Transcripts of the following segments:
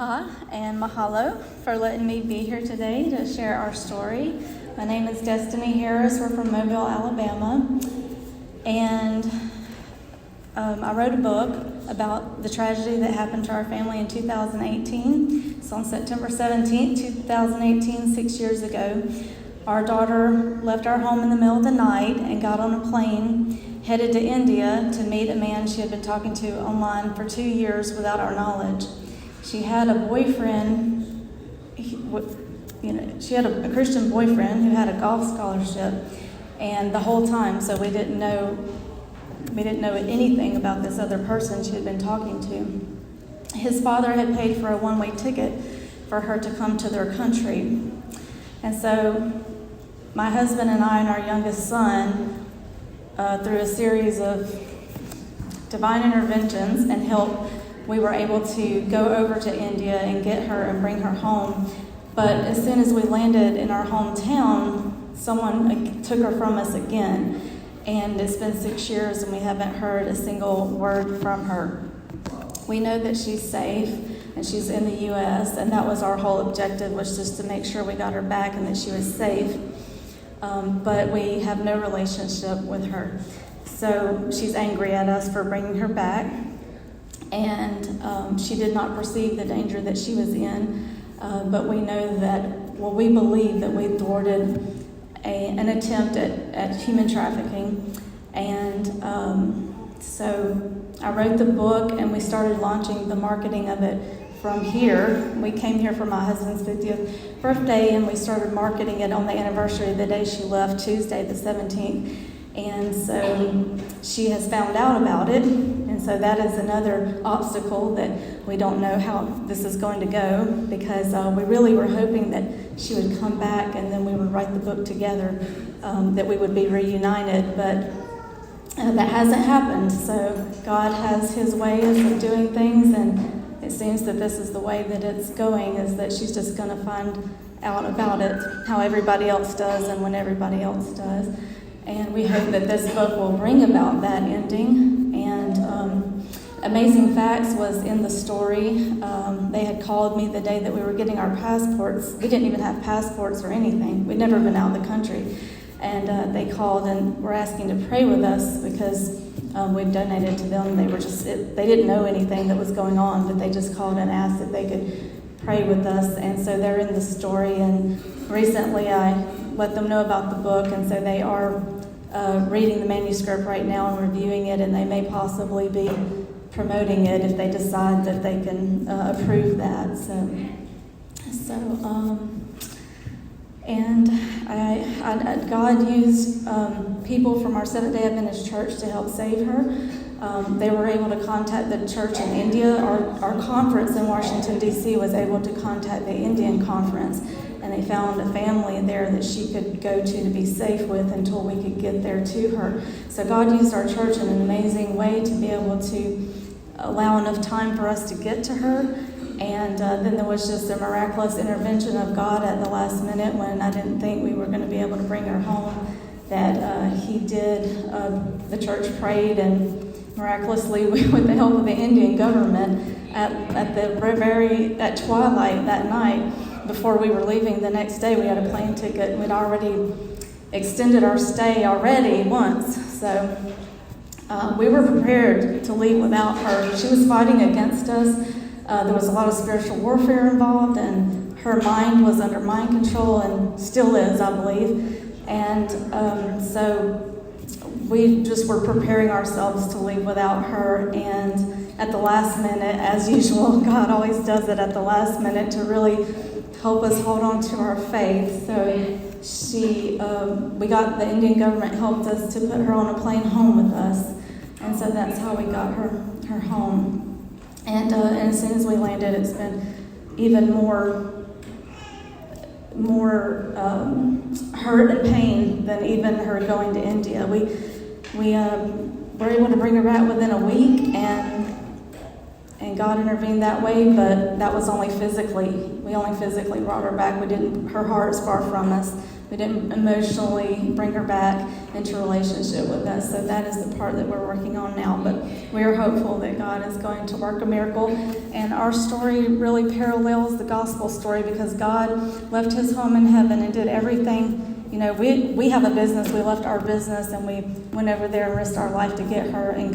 Aloha and mahalo for letting me be here today to share our story. My name is Destiny Harris. We're from Mobile, Alabama. And I wrote a book about the tragedy that happened to our family in 2018. It's on September 17th, 2018, 6 years ago. Our daughter left our home in the middle of the night and got on a plane headed to India to meet a man she had been talking to online for 2 years without our knowledge. She had a boyfriend, she had a Christian boyfriend who had a golf scholarship, and the whole time, so we didn't know anything about this other person she had been talking to. His father had paid for a one-way ticket for her to come to their country. And so my husband and I and our youngest son, through a series of divine interventions and help, we were able to go over to India and get her and bring her home. But as soon as we landed in our hometown, someone took her from us again. And it's been 6 years and we haven't heard a single word from her. We know that she's safe and she's in the U.S., and that was our whole objective, was just to make sure we got her back and that she was safe. But we have no relationship with her. So she's angry at us for bringing her back. And she did not perceive the danger that she was in. But we know we believe that we thwarted an attempt at human trafficking. And so I wrote the book and we started launching the marketing of it from here. We came here for my husband's 50th birthday and we started marketing it on the anniversary of the day she left, Tuesday the 17th. And so she has found out about it. And so that is another obstacle that we don't know how this is going to go, because we really were hoping that she would come back and then we would write the book together, that we would be reunited. But that hasn't happened. So God has his ways of doing things, and it seems that this is the way that it's going, is that she's just going to find out about it how everybody else does and when everybody else does. And we hope that this book will bring about that ending. And Amazing Facts was in the story. They had called me the day that we were getting our passports. We didn't even have passports or anything. We'd never been out of the country. And they called and were asking to pray with us because we'd donated to them. They didn't know anything that was going on, but they just called and asked if they could pray with us. And so they're in the story. And recently I let them know about the book, and so they are reading the manuscript right now and reviewing it, and they may possibly be promoting it if they decide that they can approve that. God used people from our Seventh-day Adventist church to help save her. They were able to contact the church in India. Our conference in Washington, D.C. was able to contact the Indian conference, and they found a family there that she could go to be safe with until we could get there to her. So God used our church in an amazing way to be able to allow enough time for us to get to her. And then there was just a miraculous intervention of God at the last minute when I didn't think we were going to be able to bring her home, that he did. The church prayed, and miraculously, with the help of the Indian government, at twilight that night, before we were leaving the next day, we had a plane ticket. We'd already extended our stay already once, so we were prepared to leave without her. She was fighting against us. There was a lot of spiritual warfare involved, and her mind was under mind control, and still is, I believe. And so we just were preparing ourselves to leave without her. And at the last minute, as usual, God always does it at the last minute to really help us hold on to our faith. So the Indian government helped us to put her on a plane home with us. And so that's how we got her home. And as soon as we landed, it's been even more hurt and pain than even her going to India. We were able to bring her back within a week, and God intervened that way, but that was only physically. We only physically brought her back. Her heart is far from us, we didn't emotionally bring her back into relationship with us. So that is the part that we're working on now. But we are hopeful that God is going to work a miracle. And our story really parallels the gospel story, because God left his home in heaven and did everything. You know, we have a business. We left our business and we went over there and risked our life to get her. And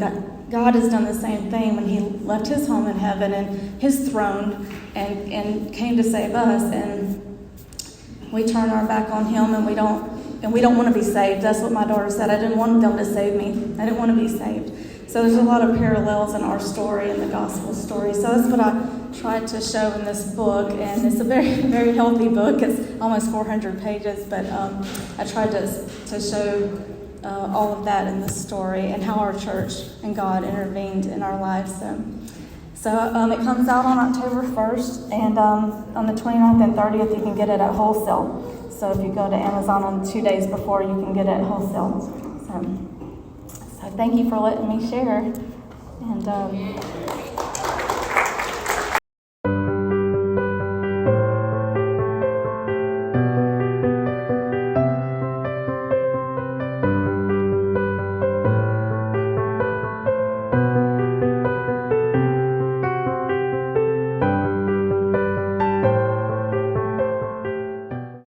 God has done the same thing when he left his home in heaven and his throne and came to save us. And we turn our back on him, and we don't want to be saved. That's what my daughter said. I didn't want them to save me. I didn't want to be saved. So there's a lot of parallels in our story and the gospel story. So that's what I tried to show in this book, and it's a very, very healthy book. It's almost 400 pages, but I tried to show all of that in this story and how our church and God intervened in our lives. So it comes out on October 1st, and on the 29th and 30th, you can get it at wholesale. So if you go to Amazon on 2 days before, you can get it at wholesale. So thank you for letting me share. And